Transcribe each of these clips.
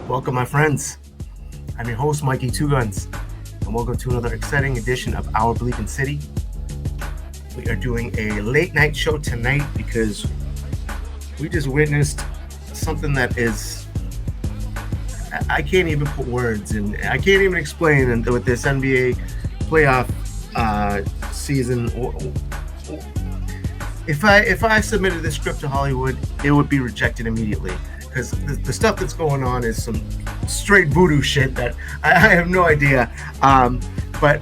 Welcome, my friends. I'm your host, Mikey2Gunzz, and welcome to another exciting edition of Our Bleepin City. We are doing a late night show tonight because we just witnessed something that is, I can't even put words in, I can't even explain with this NBA playoff season. If I submitted this script to Hollywood, it would be rejected immediately. Because the stuff that's going on is some straight voodoo shit that I have no idea. But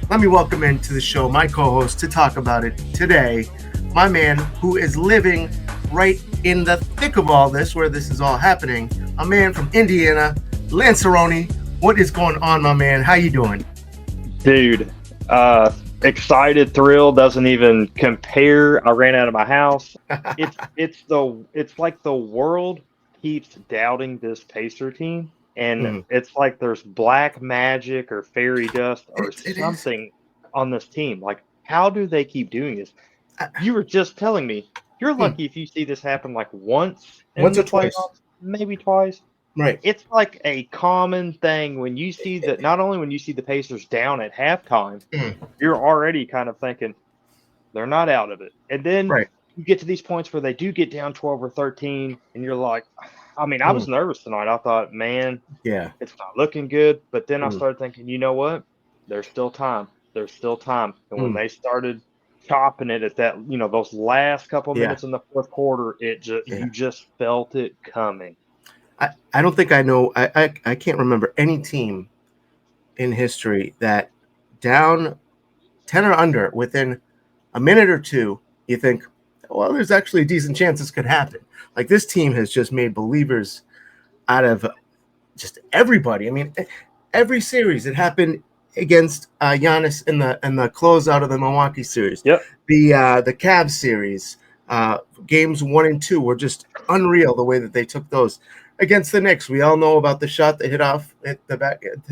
let me welcome into the show my co-host to talk about it today, my man who is living right in the thick of all this, where this is all happening, a man from Indiana, Lancearoni. What is going on, my man? How you doing? Dude, excited, thrilled, doesn't even compare. I ran out of my house. It's like the world keeps doubting this Pacer team, and it's like there's black magic or fairy dust or something on this team. Like, how do they keep doing this? You were just telling me you're lucky if you see this happen like once in the playoffs, maybe twice. Right. It's like a common thing when you see that. Not only when you see the Pacers down at halftime, you're already kind of thinking they're not out of it, and then you get to these points where they do get down 12 or 13, and you're like, I mean, I was nervous tonight. I thought, man, it's not looking good. But then I started thinking, you know what? There's still time. There's still time. And when they started chopping it at that, those last couple minutes in the fourth quarter, you just felt it coming. I don't think I know. I can't remember any team in history that down 10 or under within a minute or two, you think, well, there's actually a decent chance this could happen. Like, this team has just made believers out of just everybody. I mean, every series, it happened against Giannis in the closeout of the Milwaukee series. Yep. The Cavs series, games 1 and 2 were just unreal the way that they took those. Against the Knicks, we all know about the shot that hit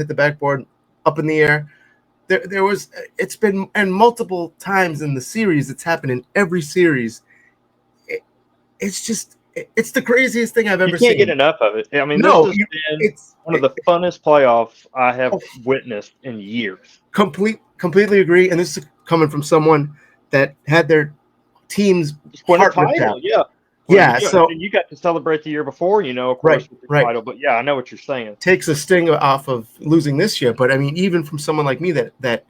the backboard up in the air. It's been, and multiple times in the series, it's happened in every series. It's the craziest thing I've ever seen. You can't get enough of it. I mean, this has been one of the funnest playoffs I have witnessed in years. Completely agree. And this is coming from someone that had their team's win a title. So you got to celebrate the year before, of course, with the title. But yeah, I know what you're saying. Takes a sting off of losing this year. But I mean, even from someone like me that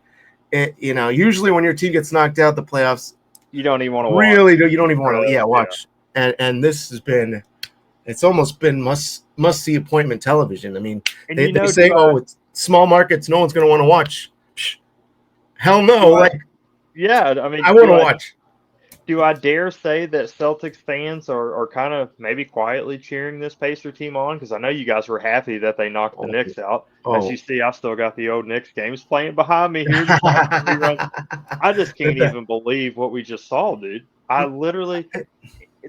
usually when your team gets knocked out the playoffs, you don't even want to watch. Really, you don't even want to watch. And this has been, it's almost been must see appointment television. I mean, they say, it's small markets, no one's going to want to watch. Hell no! I want to watch. Do I dare say that Celtics fans are kind of maybe quietly cheering this Pacer team on? Because I know you guys were happy that they knocked the Knicks out. As you see, I still got the old Knicks games playing behind me here. I just can't even believe what we just saw, dude. I literally –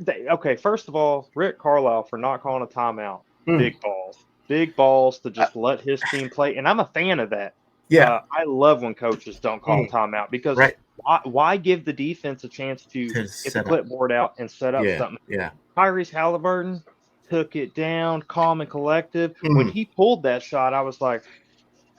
okay, first of all, Rick Carlisle for not calling a timeout. Big balls to just let his team play. And I'm a fan of that. Yeah. I love when coaches don't call a timeout because why give the defense a chance to get the clipboard out and set up something? Yeah. Tyrese Halliburton took it down, calm and collective. When he pulled that shot, I was like,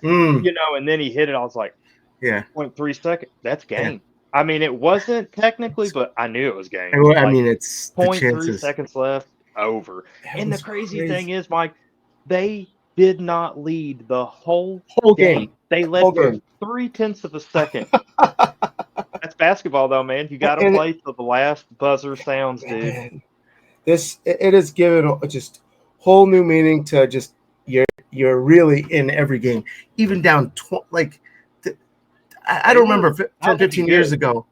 and then he hit it. I was like, 0.3 seconds. That's game. Yeah. I mean, it wasn't technically, but I knew it was game. I mean, it's 0.3 seconds left, over. And the crazy thing is, Mike, they did not lead the whole game. They led for 0.3 of a second. That's basketball, though, man. You got to play till the last buzzer sounds, dude. It has given just whole new meaning to just you're really in every game, even down I don't remember 10, 15 years ago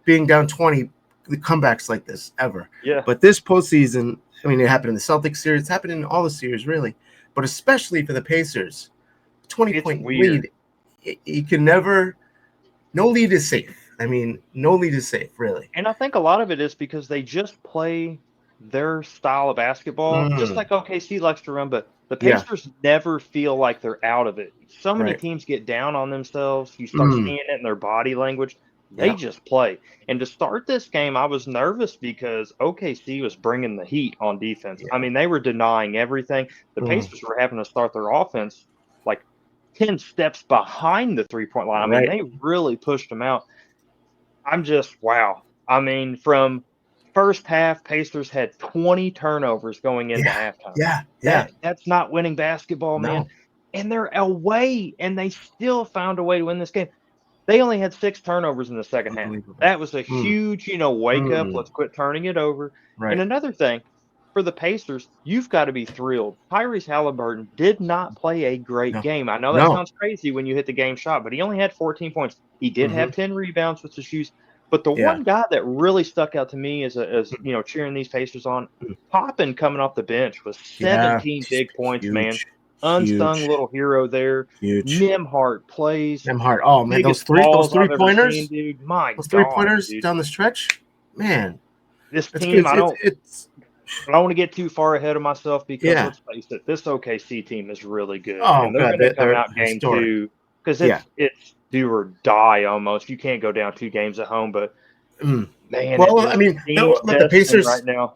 being down 20, the comebacks like this ever. Yeah. But this postseason, I mean, it happened in the Celtics series. It's happened in all the series, really. But especially for the Pacers, 20-point lead, you can never – no lead is safe. I mean, no lead is safe, really. And I think a lot of it is because they just play their style of basketball, just like OKC likes to run, but the Pacers never feel like they're out of it. So many teams get down on themselves. You start seeing it in their body language. They just play. And to start this game, I was nervous because OKC was bringing the heat on defense. I mean, they were denying everything. The Pacers were having to start their offense like 10 steps behind the three-point line. I mean, they really pushed them out. I'm just, wow. I mean, from first half, Pacers had 20 turnovers going into halftime. That's not winning basketball, man. And they're away, and they still found a way to win this game. They only had 6 turnovers in the second half. That was a huge, wake up. Let's quit turning it over. And another thing, for the Pacers, you've got to be thrilled. Tyrese Halliburton did not play a great game. I know that sounds crazy when you hit the game shot, but he only had 14 points. He did have 10 rebounds, which is huge. But the one guy that really stuck out to me as cheering these Pacers on, Toppin coming off the bench was 17 big points, man. Unsung little hero there. Nembhard plays. Nembhard. Oh man, those three pointers, dude. My those 3-pointers down the stretch, man. This team, I don't want to get too far ahead of myself because let's face it, this OKC team is really good. Oh, and they're going to come out game 2 because it's do or die almost. You can't go down 2 games at home, but man, well, I mean, the Pacers right now.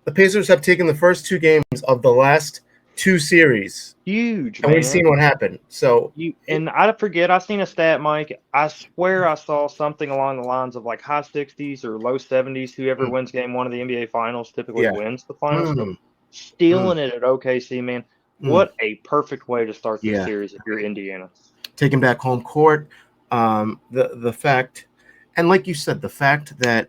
The Pacers have taken the first 2 games of the last 2 series. Huge, and we've seen what happened. So and I forget, I seen a stat, Mike. I swear I saw something along the lines of like high 60s or low 70s. Whoever wins game 1 of the NBA Finals typically wins the finals. So stealing it at OKC, man. What a perfect way to start this series if you're Indiana. Taking back home court. The fact, and like you said, the fact that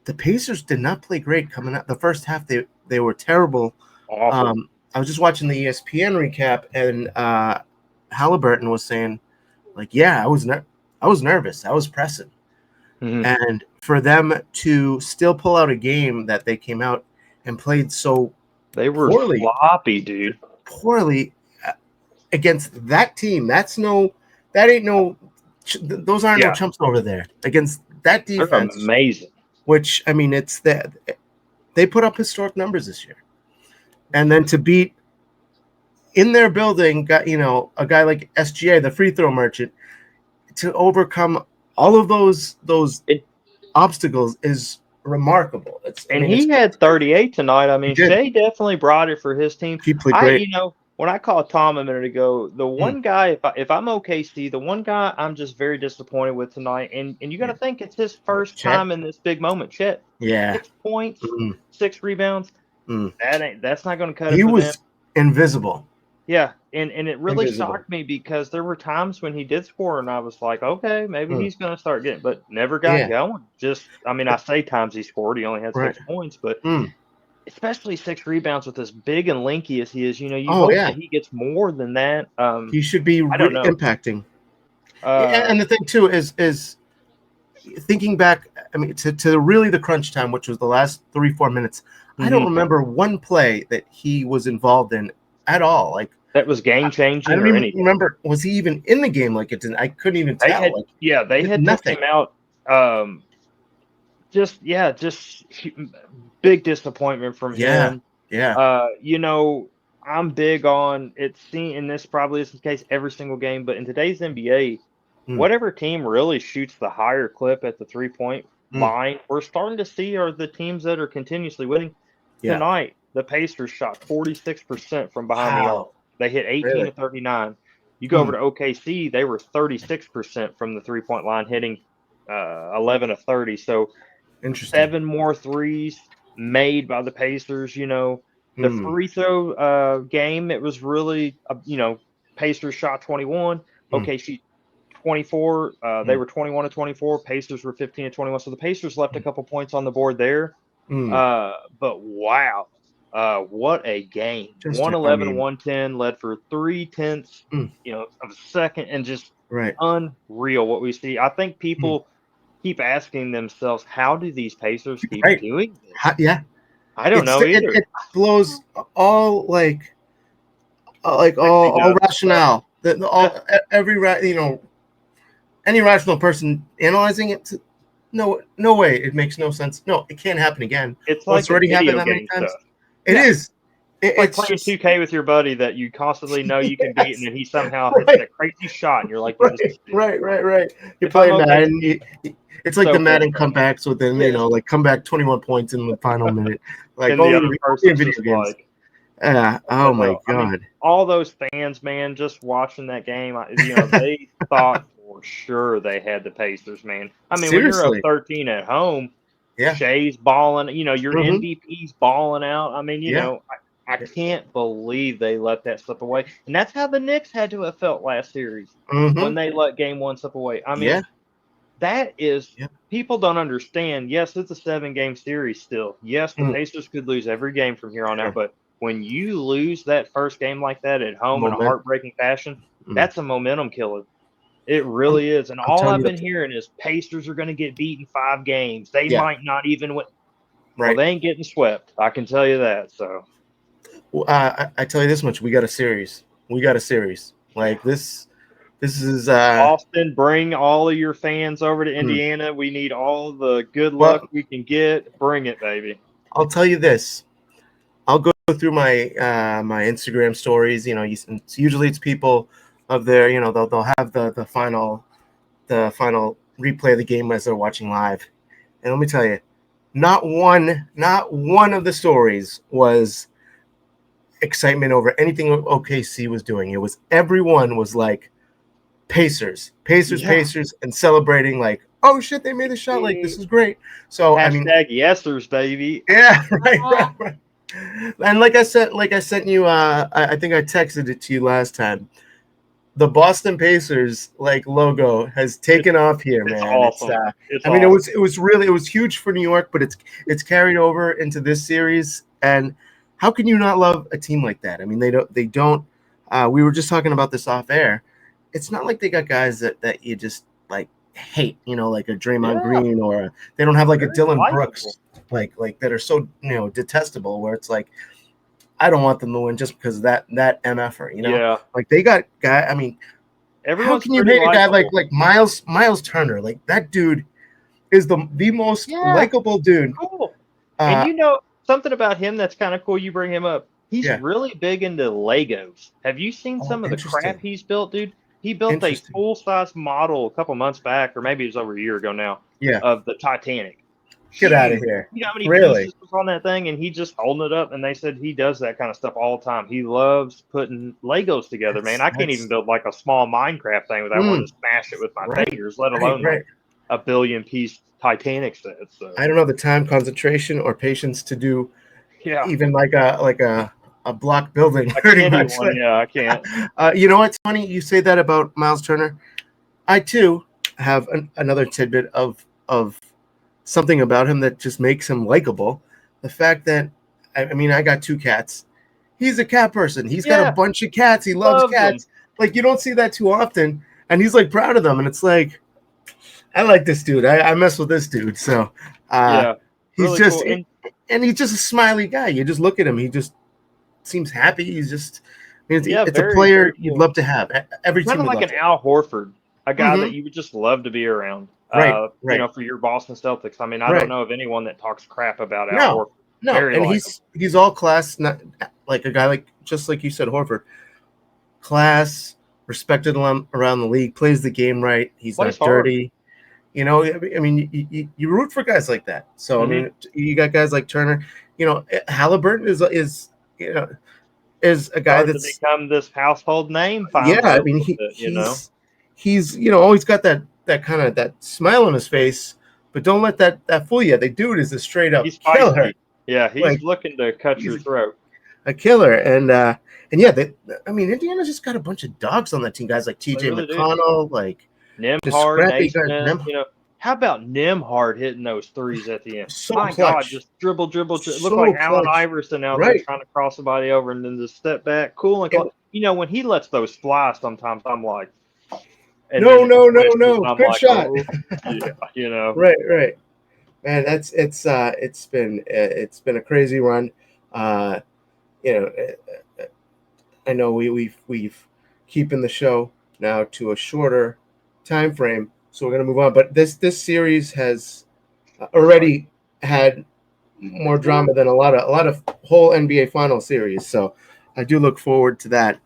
the Pacers did not play great coming out. The first half, they were terrible. Awful. I was just watching the ESPN recap, and Halliburton was saying, like, I was nervous. I was pressing. And for them to still pull out a game that they came out and played so they were poorly, sloppy, dude. Poorly against that team. Those aren't no chumps over there against that defense. They're amazing. Which, I mean, it's that they put up historic numbers this year. And then to beat in their building, a guy like SGA, the free throw merchant, to overcome all of those obstacles is remarkable. He had 38 tonight. I mean, Shea definitely brought it for his team. He played great. When I called Tom a minute ago, the one guy, if I'm OKC, the one guy I'm just very disappointed with tonight, and you got to think it's his first time in this big moment. Chet, 6 points, 6 rebounds. That's not going to cut it. He was invisible. Yeah, and it really shocked me because there were times when he did score, and I was like, okay, maybe he's going to start getting, but never got going. I say times he scored, he only had 6 points, but especially 6 rebounds with as big and lanky as he is, you hope that he gets more than that. He should be impacting. And the thing too is thinking back. I mean, to really the crunch time, which was the last 3-4 minutes. I don't remember one play that he was involved in at all. Like that was game changing. I don't even remember. Was he even in the game? Like I couldn't even tell. They had nothing out. Just big disappointment from him. Yeah. I'm big on it. And this probably is the case every single game, but in today's NBA, whatever team really shoots the higher clip at the 3-point line, we're starting to see are the teams that are continuously winning. Tonight, the Pacers shot 46% from behind the arc. They hit 18 to 39. You go over to OKC, they were 36% from the 3-point line, hitting 11 to 30. So 7 more threes made by the Pacers. The free throw game, it was really, Pacers shot 21. OKC 24. They were 21 to 24. Pacers were 15 to 21. So the Pacers left a couple points on the board there. But wow, what a game! 111-110 led for 0.3 of a second, and just unreal what we see. I think people keep asking themselves, how do these Pacers keep doing this? I don't know either. It blows all all rationale. Any rational person analyzing it. No way. It makes no sense. No, it can't happen again. It's like it's already happened that many times. It is. It's like playing 2K with your buddy that you constantly know you can beat, and then he somehow hits that crazy shot, and you're like, dude, right. You're playing Madden. It's like the Madden comebacks within, like comeback 21 points in the final minute. Like and the other person's video just games. like, oh my God. I mean, all those fans, man, just watching that game, they thought for sure they had the Pacers, man. I mean, Seriously. when you're up 13 at home, Shea's balling, your MVP's balling out. I mean, I can't believe they let that slip away. And that's how the Knicks had to have felt last series when they let game 1 slip away. I mean, that is people don't understand. Yes, it's a 7-game series still. Yes, the Pacers could lose every game from here on out, but when you lose that first game like that at home in a heartbreaking fashion, that's a momentum killer. It really is. And all I've been hearing is Pacers are going to get beaten 5 games. They might not even win. Right. Well, they ain't getting swept. I can tell you that. So, I tell you this much: we got a series. Like this is Austin. Bring all of your fans over to Indiana. We need all the good luck we can get. Bring it, baby. I'll tell you this. I'll go through my my Instagram stories. Usually it's people of their. They'll have the final replay of the game as they're watching live. And let me tell you, not one of the stories was excitement over anything OKC was doing. It was everyone was like Pacers, and celebrating like, oh shit, they made a shot, like this is great. So hashtag yesers, baby. Yeah, right. And like I sent you, I think I texted it to you last time. The Boston Pacers logo has taken off here, man. Awesome. It was huge for New York, but it's carried over into this series. And how can you not love a team like that? I mean, they don't. We were just talking about this off air. It's not like they got guys that you just hate, like a Draymond Green or they don't have a Dylan Brooks, like that are so detestable. Where it's like, I don't want them to win just because of that MFer, Yeah. Like they got guy. I mean, how can you hate a guy like Miles Turner? Like that dude is the most likable dude. Cool. And something about him that's kind of cool. You bring him up. He's really big into Legos. Have you seen some of the crap he's built, dude? He built a full-size model a couple months back, or maybe it was over a year ago now, of the Titanic. Get out of here. You know how many pieces was on that thing? And he just holding it up, and they said he does that kind of stuff all the time. He loves putting Legos together, man. I can't even build a small Minecraft thing without wanting to smash it with my fingers, let alone a billion-piece Titanic set. So. I don't know the time, concentration, or patience to do even like a block building. I can't. You know what's funny? You say that about Miles Turner. I too have another tidbit of something about him that just makes him likable. The fact that I got 2 cats. He's a cat person. He's got a bunch of cats. He loves cats. Them. You don't see that too often, and he's proud of them. And it's like, I like this dude. I mess with this dude. So he's really just cool. And he's just a smiley guy. You just look at him. He just seems happy. He's just, it's a player you'd love to have. Every team kind of like an Al Horford, a guy that you would just love to be around. Right. For your Boston Celtics. I mean, I don't know of anyone that talks crap about Al Horford. No, and he's all class, not like a guy just like you said, Horford. Class, respected around the league, plays the game right. He's not dirty. You root for guys like that. So I mean, you got guys like Turner. Halliburton is a guy that's become this household name. I mean, he's always got that kind of that smile on his face, but don't let that fool you. The dude is a straight up killer. Yeah, he's looking to cut your throat. A killer, and Indiana just got a bunch of dogs on that team. Guys like TJ McConnell, Nembhard, how about Nembhard hitting those threes at the end? My God, just dribble. Look like Allen Iverson out there trying to cross somebody over and then just step back. Cool and calm. When he lets those fly, sometimes I'm like, no. Good shot. Right. Man, it's been a crazy run. I know we've keeping the show now to a shorter time frame, so we're gonna move on. But this series has already had more drama than a lot of whole NBA final series. So I do look forward to that.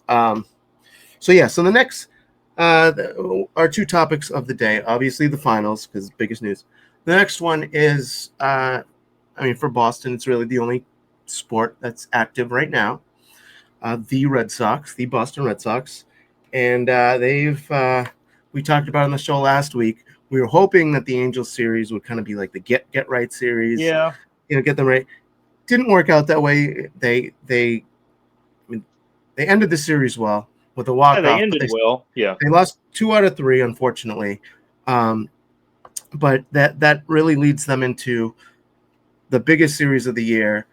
So the next our two topics of the day, obviously the finals because biggest news. The next one is, for Boston, it's really the only sport that's active right now. The Red Sox, the Boston Red Sox, and we talked about on the show last week. We were hoping that the Angels series would kind of be like the get right series. Yeah. Get them right. Didn't work out that way. They ended the series well with a walk-off. Yeah, they ended well. Yeah. They lost 2 out of 3, unfortunately. But that really leads them into the biggest series of the year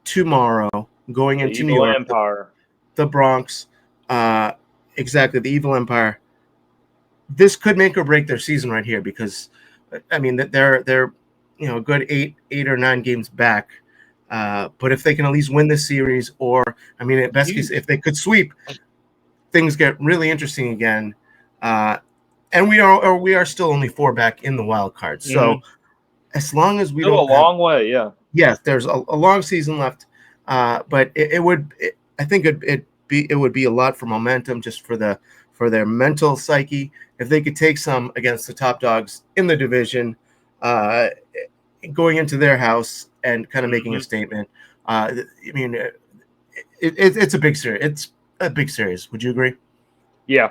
tomorrow, going into New York. Empire. The Bronx. Exactly, the Evil Empire. This could make or break their season right here because, they're a good 8 or 9 games back. But if they can at least win this series, or at best case, if they could sweep, things get really interesting again. And we are still only 4 back in the wild card. So as long as we still don't a long way, yeah. Yes, there's a long season left. But it would be a lot for momentum, just for their mental psyche. If they could take some against the top dogs in the division, going into their house and kind of making a statement. It's a big series. It's a big series. Would you agree? Yeah.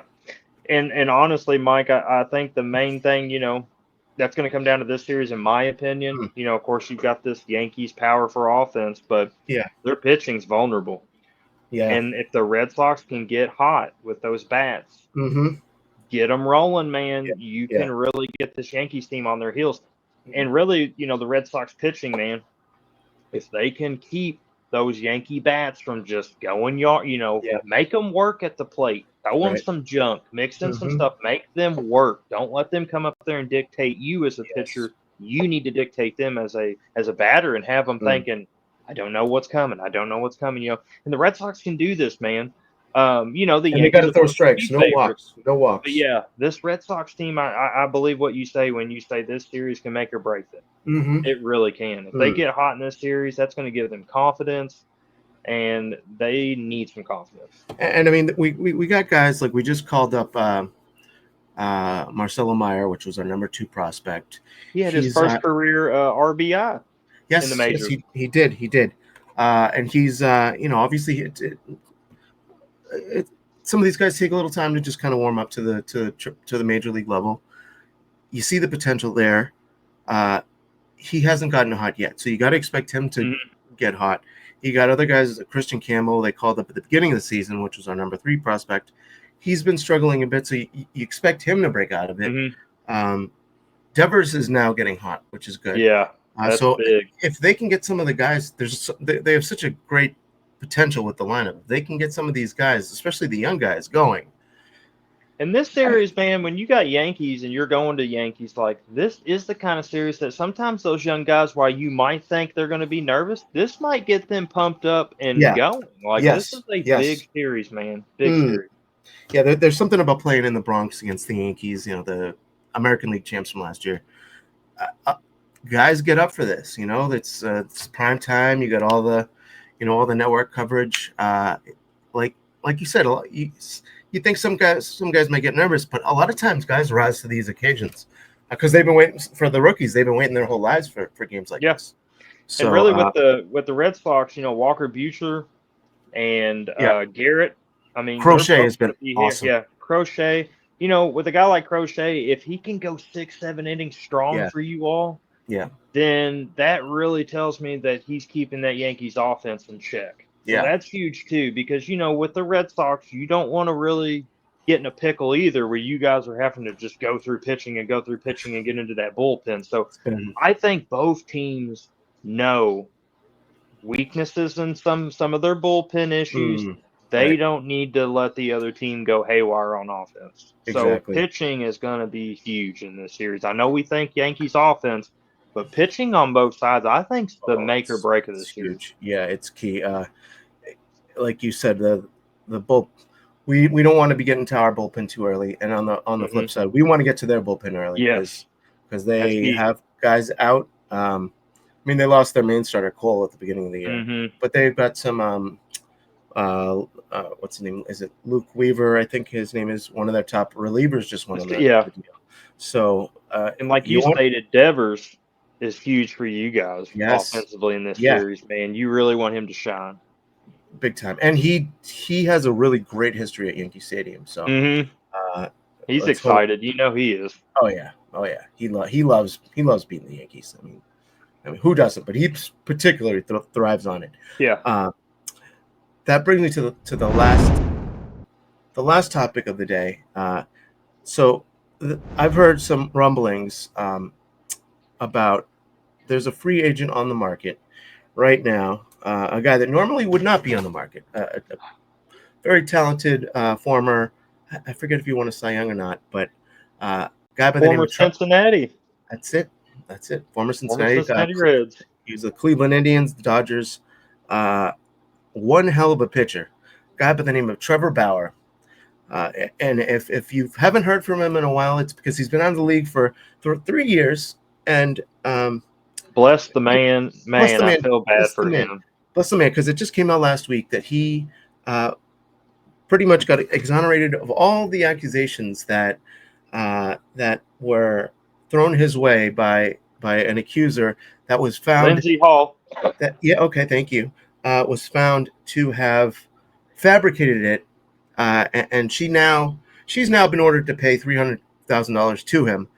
And honestly, Mike, I think the main thing, that's going to come down to this series, in my opinion. Of course, you've got this Yankees power for offense, but their pitching's vulnerable. Yeah. And if the Red Sox can get hot with those bats, get them rolling, man, you can really get this Yankees team on their heels. And really, the Red Sox pitching, man, if they can keep those Yankee bats from just going make them work at the plate, throw them some junk, mix in some stuff, make them work. Don't let them come up there and dictate you as a pitcher. You need to dictate them as a batter and have them thinking, I don't know what's coming. I don't know what's coming. And the Red Sox can do this, man. The Yankees, they got to throw strikes, no walks. But yeah, this Red Sox team, I believe what you say when you say this series can make or break them. It really can. If they get hot in this series, that's going to give them confidence, and they need some confidence. And we got guys like we just called up Marcelo Meyer, which was our number 2 prospect. He had his first career RBI. Yes, in the majors. Yes, he did. And he's obviously some of these guys take a little time to just kind of warm up to the major league level. You see the potential there. He hasn't gotten hot yet, so you got to expect him to get hot. You got other guys, Christian Campbell, they called up at the beginning of the season, which was our number 3 prospect. He's been struggling a bit, so you expect him to break out of it. Devers is now getting hot, which is good. Yeah, that's so big. If they can get some of the guys, they have such a great potential with the lineup. If they can get some of these guys, especially the young guys, going. And this series, man, when you got Yankees and you're going to Yankees, like this is the kind of series that sometimes those young guys, while you might think they're going to be nervous, this might get them pumped up and going. Like this is a big series, man. Big series. Yeah, there's something about playing in the Bronx against the Yankees, the American League champs from last year. Guys get up for this, it's prime time. You got all the, all the network coverage. Like you said, you think some guys might get nervous, but a lot of times guys rise to these occasions because they've been waiting for the rookies. They've been waiting their whole lives for games like this. So, and really with the Red Sox, Walker Buehler and Garrett. Crochet has been awesome. Yeah, Crochet. With a guy like Crochet, if he can go 6-7 innings strong for you all, then that really tells me that he's keeping that Yankees offense in check. So that's huge too, because with the Red Sox, you don't want to really get in a pickle either, where you guys are having to just go through pitching and get into that bullpen. So I think both teams know weaknesses in some of their bullpen issues. They don't need to let the other team go haywire on offense. Exactly. So pitching is going to be huge in this series. I know we think Yankees offense, but pitching on both sides, I think, is the make or break of this series. Yeah, it's key. Like you said, the bull. We don't want to be getting to our bullpen too early, and on the flip side, we want to get to their bullpen early. Yes, because they have guys out. mean, they lost their main starter Cole at the beginning of the year, Mm-hmm. but they've got some. What's his name? Is it Luke Weaver? I think his name is one of their top relievers. Just went on the deal. So, and like you stated, Devers is huge for you guys offensively in this series, man. You really want him to shine big time, and he has a really great history at Yankee Stadium. So he's excited. Hope. You know he is. Oh yeah. He loves beating the Yankees. I mean, who doesn't? But he particularly thrives on it. Yeah. That brings me to the last topic of the day. So I've heard some rumblings about there's a free agent on the market right now, a guy that normally would not be on the market, a very talented former, I forget if you want to Cy Young or not, but guy by the name of Cincinnati. That's it. Former Cincinnati Reds. He was the Cleveland Indians, the Dodgers. One hell of a pitcher, guy by the name of Trevor Bauer. And if you haven't heard from him in a while, it's because he's been out of the league for 3 years. And bless the man. I feel bad for him. Bless the man, because it just came out last week that he pretty much got exonerated of all the accusations that were thrown his way by an accuser that was found. Lindsey Hall. Thank you. Was found to have fabricated it, and she's now been ordered to pay $300,000 to him.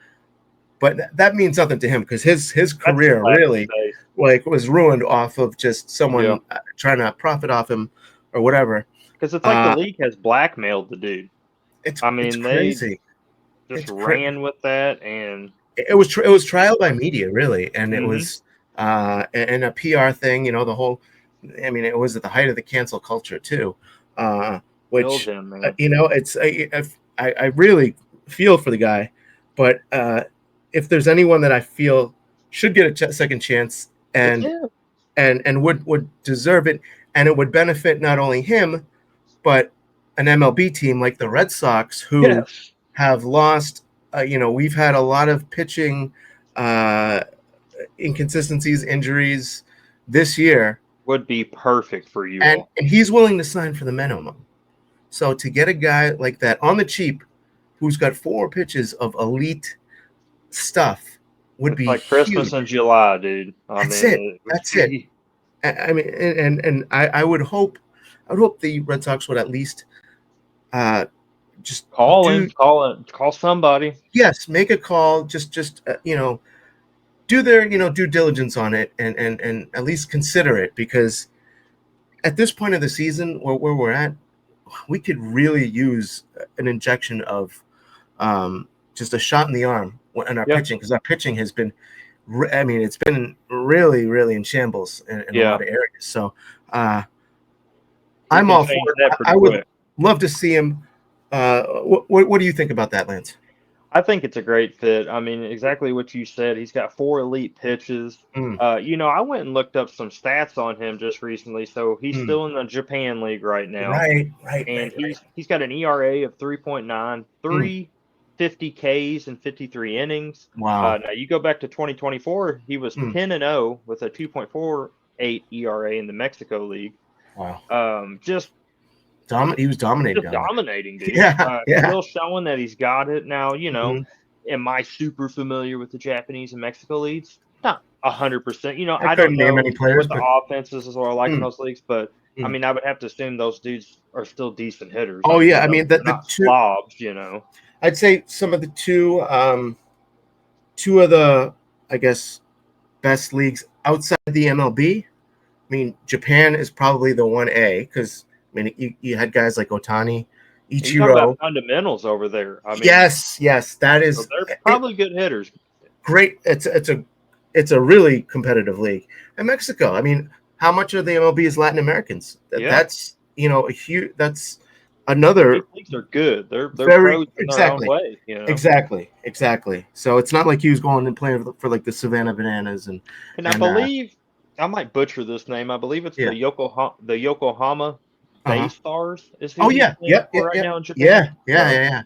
But that means nothing to him because his career really was ruined off of just someone trying to profit off him or whatever. Because it's like the league has blackmailed the dude. It's crazy. They just ran with that, and it was trial by media, really, and it was and a PR thing. The whole. I mean, it was at the height of the cancel culture too, which it's I really feel for the guy, but if there's anyone that I feel should get a second chance and would deserve it, and it would benefit not only him, but an MLB team like the Red Sox, who have lost. We've had a lot of pitching inconsistencies, injuries this year. Would be perfect for you. And he's willing to sign for the minimum. So to get a guy like that on the cheap, who's got 4 pitches of elite stuff, would be like Christmas in July, dude. That's it. I mean, and I would hope the Red Sox would at least just call somebody. Yes, make a call. Just do their due diligence on it and at least consider it, because at this point of the season where we're at, we could really use an injection of just a shot in the arm in our pitching, because our pitching has been it's been really, really in shambles in a lot of areas. So I'm all for it. I would love to see him. What do you think about that, Lance? I think it's a great fit. I mean, exactly what you said. He's got 4 elite pitches. I went and looked up some stats on him just recently. So he's still in the Japan League right now. Right. And he's got an ERA of 3.9, 350 Ks in 53 innings. Wow. Now you go back to 2024, he was 10-0 with a 2.48 ERA in the Mexico League. Wow. He was dominating. Just dominating, dude. Still showing that he's got it now. Am I super familiar with the Japanese and Mexico leagues? Not 100%. I don't know any players, what the offenses are like in those leagues, but I mean, I would have to assume those dudes are still decent hitters. Oh yeah, I mean, the two slobs. I'd say some of the two of the, I guess, best leagues outside the MLB. I mean, Japan is probably the 1A because. I mean, you had guys like Ohtani, Ichiro. You talk about fundamentals over there. I mean, yes, that is. So they're probably good hitters. Great. It's a really competitive league. And Mexico. I mean, how much of the MLB is Latin Americans? That's a huge. That's another. These leagues are good. They're very in their own way. Exactly. So it's not like he was going and playing for like the Savannah Bananas and I believe I might butcher this name. I believe it's the Yokohama. Bay Stars is who right now in Japan. Yeah.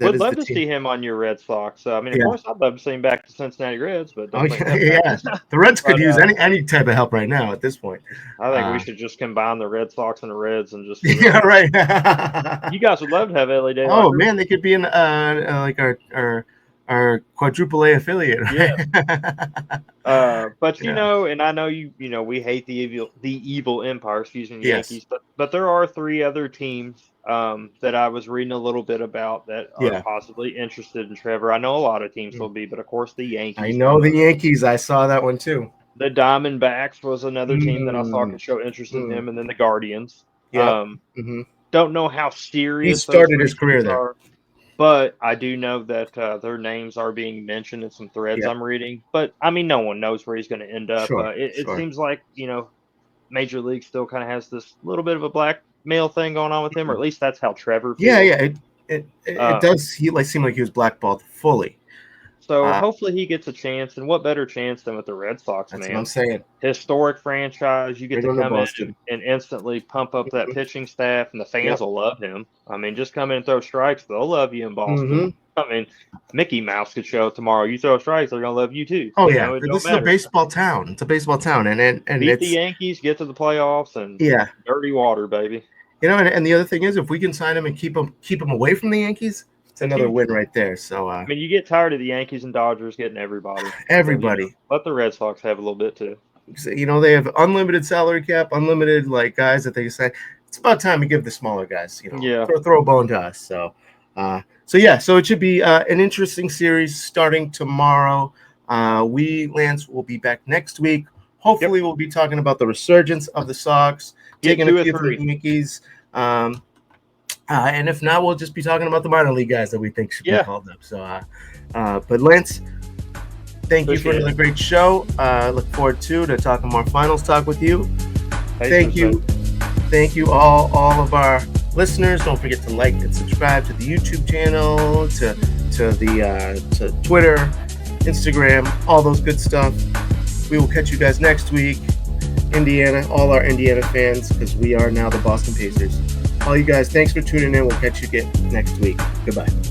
Would love to see him on your Red Sox. I mean, of course, I'd love to see him back to Cincinnati Reds, but don't think that's yeah. The Reds could use any type of help right now at this point. I think we should just combine the Red Sox and the Reds and just yeah, right. You guys would love to have LA Day. Oh man, they could be in like our quadruple A affiliate. Right? Yeah. But you know, and I know you know we hate the evil empire, Yankees, but there are 3 other teams that I was reading a little bit about that are possibly interested in Trevor. I know a lot of teams will be, but of course the Yankees. I know the Yankees. I saw that one too. The Diamondbacks was another team that I saw could show interest in him, and then the Guardians. Yeah. Don't know how serious he started his career there. But I do know that their names are being mentioned in some threads I'm reading. But, I mean, no one knows where he's going to end up. It seems like, you know, Major League still kind of has this little bit of a blackmail thing going on with him, or at least that's how Trevor feels. Yeah. It does seem like he was blackballed fully. So hopefully he gets a chance, and what better chance than with the Red Sox, that's man? What I'm saying. Historic franchise. You get to come in and instantly pump up that pitching staff, and the fans will love him. I mean, just come in and throw strikes. They'll love you in Boston. I mean, Mickey Mouse could show up tomorrow. You throw strikes, they're going to love you too. Oh, yeah. This is a baseball town. It's a baseball town. And beat the Yankees, get to the playoffs, and dirty water, baby. You know, and the other thing is, if we can sign him and keep him away from the Yankees, it's another win right there. So I mean, you get tired of the Yankees and Dodgers getting everybody. Everybody. You know, let the Red Sox have a little bit too. You know, they have unlimited salary cap, unlimited like guys that they can say. It's about time to give the smaller guys, you know, throw a bone to us. So so it should be an interesting series starting tomorrow. Lance will be back next week. Hopefully, we'll be talking about the resurgence of the Sox, taking a few from the Yankees. And if not, we'll just be talking about the minor league guys that we think should be called up. So, but Lance, thank you for another great show. Look forward to talking more finals talk with you. Thank you all of our listeners. Don't forget to like and subscribe to the YouTube channel, to Twitter, Instagram, all those good stuff. We will catch you guys next week. Indiana, all our Indiana fans, because we are now the Boston Pacers. All you guys, thanks for tuning in. We'll catch you again next week. Goodbye.